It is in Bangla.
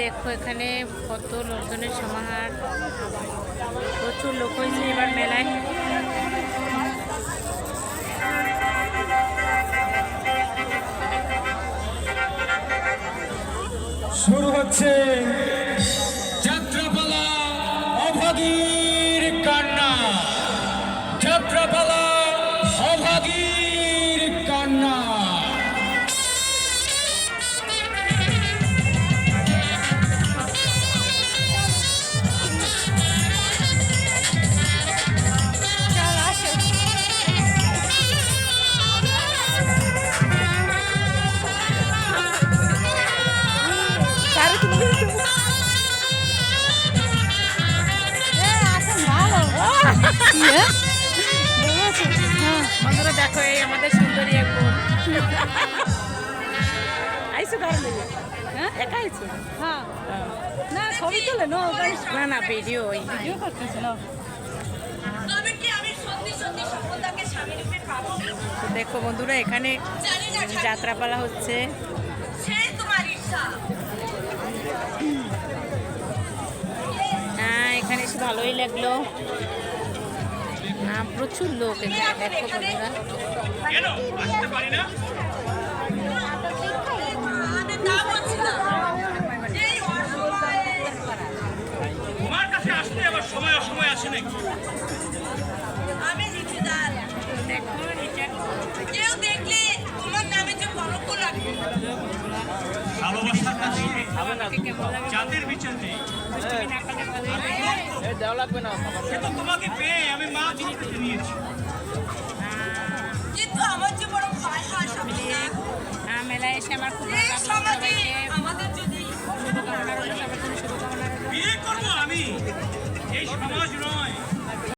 দেখো এখানে কত লোকজনের সমাহার, প্রচুর লোক হয়েছে এবার মেলায়। শুরু হচ্ছে যাত্রাপালা অভাগীর কান্না। যাত্রাপালা অভাগীর কান্না। বন্ধুরা দেখো এই আমাদের সুন্দরী এক বোন আইসো ঘর লেগে। হ্যাঁ একা আইছো? হ্যাঁ না ছবি তুলে না না ভিডিও ভিডিও করতেছে না। দেখো বন্ধুরা এখানে যাত্রাপালা হচ্ছে। হ্যাঁ এখানে এসে ভালোই লাগলো। প্রচুর লোক এখানে দেখো বন্ধুরা। তোমার কাছে আসতে আবার সময় অসময় আসে নাকি? আমি কেউ দেখলে তোমার নামে যে কলঙ্ক লাগবে। ভালোবাসার কাছে জাতের বিচার নেই। সে তো তোমাকে পেয়ে আমি মা জিনিস নিয়েছি। কিন্তু আমার যে বড় ভয় হয় স্বামী। আমার খুব ভালো লাগলো সবাইকে আমাদের যদি শুভকামনা রইল সবার জন্য শুভকামনা রইল বিয়ে করবো আমি এই সমাজ নয়